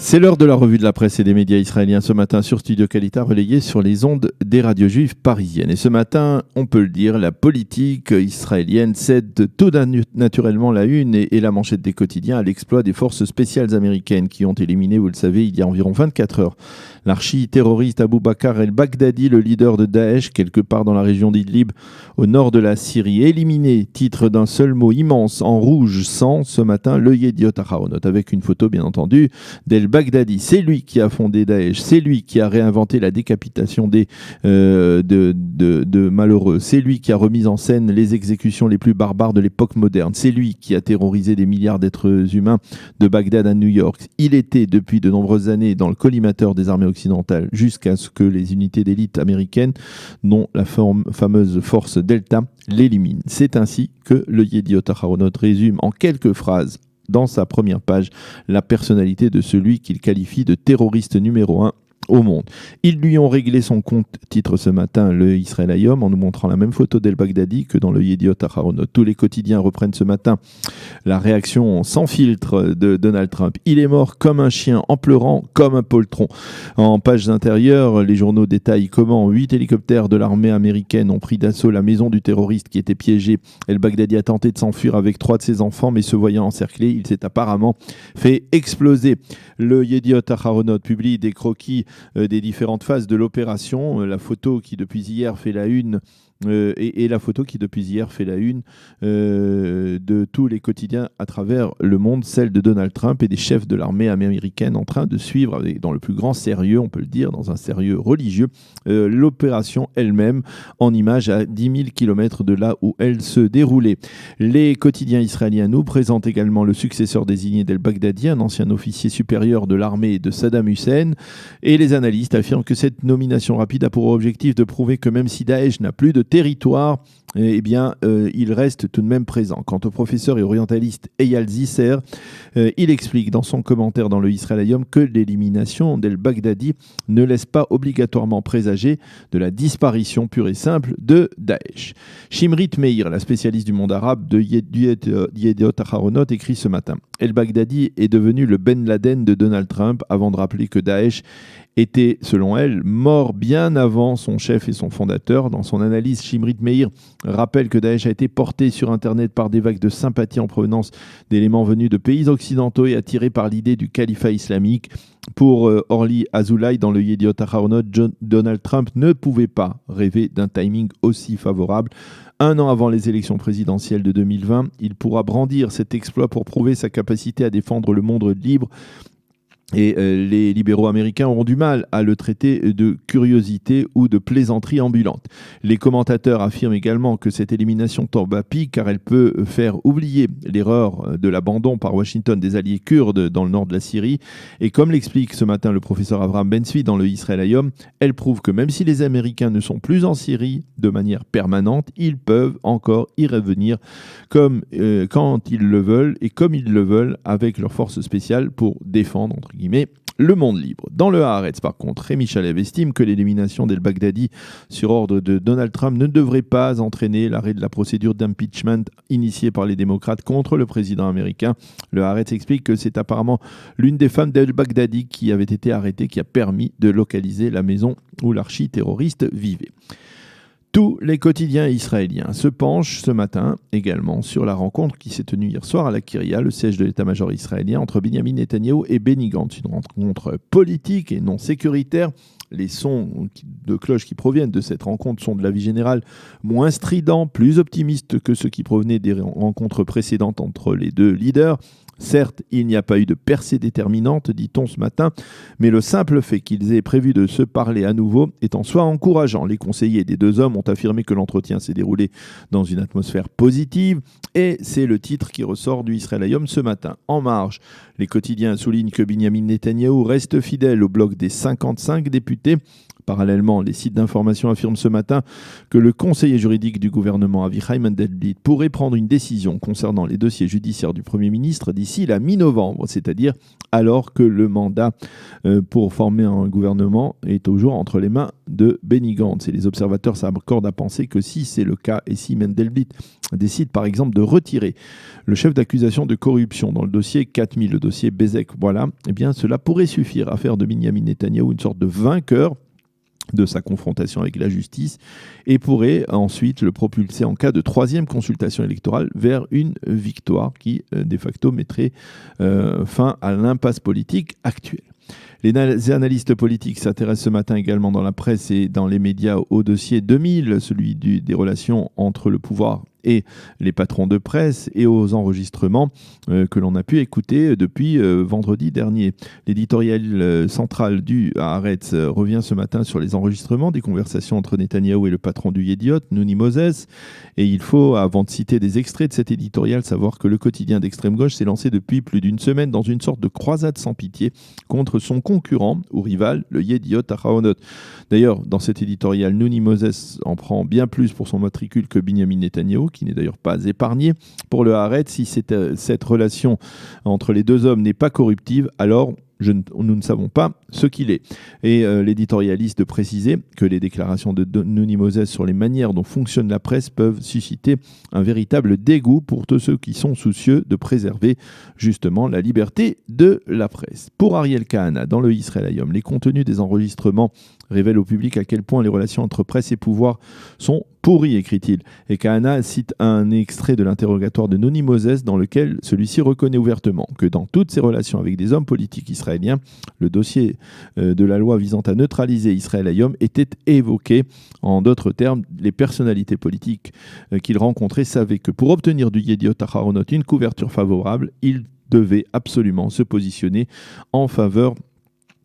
C'est l'heure de la revue de la presse et des médias israéliens ce matin sur Studio Kalita, relayé sur les ondes des radios juives parisiennes. Et ce matin, on peut le dire, la politique israélienne cède tout naturellement la une et la manchette des quotidiens à l'exploit des forces spéciales américaines qui ont éliminé, vous le savez, il y a environ 24 heures, l'archi-terroriste Abu Bakr el-Baghdadi, le leader de Daesh, quelque part dans la région d'Idlib, au nord de la Syrie. Éliminé, titre d'un seul mot immense en rouge sang, ce matin, le Yediot Aharonot, avec une photo bien entendu d'El-Baghdadi. C'est lui qui a fondé Daesh, c'est lui qui a réinventé la décapitation de malheureux, c'est lui qui a remis en scène les exécutions les plus barbares de l'époque moderne, c'est lui qui a terrorisé des milliards d'êtres humains de Bagdad à New York. Il était depuis de nombreuses années dans le collimateur des armées occidentales jusqu'à ce que les unités d'élite américaines, dont la fameuse force Delta, l'éliminent. C'est ainsi que le Yediot Aharonot résume en quelques phrases dans sa première page la personnalité de celui qu'il qualifie de terroriste numéro 1 au monde. Ils lui ont réglé son compte, titre ce matin le Israël Hayom, en nous montrant la même photo d'El-Baghdadi que dans le Yediot Aharonot. Tous les quotidiens reprennent ce matin la réaction sans filtre de Donald Trump. Il est mort comme un chien, en pleurant comme un poltron. En pages intérieures, les journaux détaillent comment 8 hélicoptères de l'armée américaine ont pris d'assaut la maison du terroriste qui était piégé. El-Baghdadi a tenté de s'enfuir avec 3 de ses enfants, mais se voyant encerclé, il s'est apparemment fait exploser. Le Yediot Aharonot publie des croquis des différentes phases de l'opération. La photo qui depuis hier fait la une et la photo qui depuis hier fait la une de tous les quotidiens à travers le monde, celle de Donald Trump et des chefs de l'armée américaine en train de suivre dans le plus grand sérieux, on peut le dire, dans un sérieux religieux, l'opération elle-même en images à 10 000 km de là où elle se déroulait. Les quotidiens israéliens nous présentent également le successeur désigné d'El-Baghdadi, un ancien officier supérieur de l'armée de Saddam Hussein, et les analystes affirment que cette nomination rapide a pour objectif de prouver que même si Daesh n'a plus de territoire, eh bien, il reste tout de même présent. Quant au professeur et orientaliste Eyal Zisser, il explique dans son commentaire dans le Israël Hayom que l'élimination d'El-Baghdadi ne laisse pas obligatoirement présager de la disparition pure et simple de Daesh. Shimrit Meir, la spécialiste du monde arabe de Yediot Aharonot, écrit ce matin: El-Baghdadi est devenu le Ben Laden de Donald Trump, avant de rappeler que Daesh était, selon elle, mort bien avant son chef et son fondateur. Dans son analyse, Shimrit Meir rappelle que Daesh a été porté sur Internet par des vagues de sympathie en provenance d'éléments venus de pays occidentaux et attirés par l'idée du califat islamique. Pour Orly Azoulay, dans le Yediot Aharonot, Donald Trump ne pouvait pas rêver d'un timing aussi favorable. 1 an avant les élections présidentielles de 2020, il pourra brandir cet exploit pour prouver sa capacité à défendre le monde libre. Et les libéraux américains auront du mal à le traiter de curiosité ou de plaisanterie ambulante. Les commentateurs affirment également que cette élimination tombe à pic car elle peut faire oublier l'erreur de l'abandon par Washington des alliés kurdes dans le nord de la Syrie. Et comme l'explique ce matin le professeur Avraham Ben-Zvi dans le Israël Hayom, elle prouve que même si les Américains ne sont plus en Syrie de manière permanente, ils peuvent encore y revenir comme, quand ils le veulent et comme ils le veulent avec leurs forces spéciales pour défendre, entre guillemets, le monde libre. Dans le Haaretz, par contre, Rémi Chalev estime que l'élimination d'El-Baghdadi sur ordre de Donald Trump ne devrait pas entraîner l'arrêt de la procédure d'impeachment initiée par les démocrates contre le président américain. Le Haaretz explique que c'est apparemment l'une des femmes d'El-Baghdadi qui avait été arrêtée qui a permis de localiser la maison où l'archi-terroriste vivait. Tous les quotidiens israéliens se penchent ce matin également sur la rencontre qui s'est tenue hier soir à la Kiria, le siège de l'état-major israélien, entre Benyamin Netanyahou et Benny Gantz. Une rencontre politique et non sécuritaire. Les sons de cloche qui proviennent de cette rencontre sont de l'avis général moins stridents, plus optimistes que ceux qui provenaient des rencontres précédentes entre les deux leaders. Certes, il n'y a pas eu de percée déterminante, dit-on ce matin, mais le simple fait qu'ils aient prévu de se parler à nouveau est en soi encourageant. Les conseillers des deux hommes ont affirmé que l'entretien s'est déroulé dans une atmosphère positive et c'est le titre qui ressort du Israël Hayom ce matin. En marge, les quotidiens soulignent que Benyamin Netanyahou reste fidèle au bloc des 55 députés Parallèlement, les sites d'information affirment ce matin que le conseiller juridique du gouvernement Avichai Mandelblit pourrait prendre une décision concernant les dossiers judiciaires du Premier ministre d'ici la mi-novembre, c'est-à-dire alors que le mandat pour former un gouvernement est toujours entre les mains de Benny Gantz. Et les observateurs s'accordent à penser que si c'est le cas et si Mandelblit décide par exemple de retirer le chef d'accusation de corruption dans le dossier 4000, le dossier Bezek, voilà, eh bien cela pourrait suffire à faire de Binyamin Netanyahou une sorte de vainqueur de sa confrontation avec la justice et pourrait ensuite le propulser en cas de troisième consultation électorale vers une victoire qui de facto mettrait fin à l'impasse politique actuelle. Les analystes politiques s'intéressent ce matin également dans la presse et dans les médias au dossier 2000, celui des relations entre le pouvoir et les patrons de presse et aux enregistrements que l'on a pu écouter depuis vendredi dernier. L'éditorial central du Haaretz revient ce matin sur les enregistrements des conversations entre Netanyahou et le patron du Yediot, Nuni Moses. Et il faut, avant de citer des extraits de cet éditorial, savoir que le quotidien d'extrême gauche s'est lancé depuis plus d'une semaine dans une sorte de croisade sans pitié contre son concurrent ou rival, le Yediot Ahronot. D'ailleurs, dans cet éditorial, Nuni Moses en prend bien plus pour son matricule que Binyamin Netanyahou, qui n'est d'ailleurs pas épargné. Pour le Haaretz, si cette relation entre les deux hommes n'est pas corruptive, alors nous ne savons pas ce qu'il est. Et l'éditorialiste de préciser que les déclarations de Nuni Moses sur les manières dont fonctionne la presse peuvent susciter un véritable dégoût pour tous ceux qui sont soucieux de préserver justement la liberté de la presse. Pour Ariel Kahana, dans le Israël Hayom, les contenus des enregistrements révèlent au public à quel point les relations entre presse et pouvoir sont pourries, écrit-il. Et Kahana cite un extrait de l'interrogatoire de Nuni Moses dans lequel celui-ci reconnaît ouvertement que dans toutes ses relations avec des hommes politiques israéliens, le dossier de la loi visant à neutraliser Israël Hayom était évoqué. En d'autres termes, les personnalités politiques qu'il rencontrait savaient que pour obtenir du Yediot Ahronot une couverture favorable, il devait absolument se positionner en faveur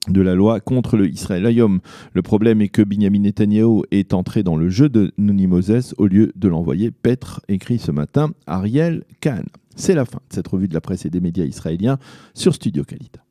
de la loi contre le Israël Hayom. Le problème est que Binyamin Netanyahou est entré dans le jeu de Nuni Moses au lieu de l'envoyer paître, écrit ce matin Ariel Kahana. C'est la fin de cette revue de la presse et des médias israéliens sur Studio Kalita.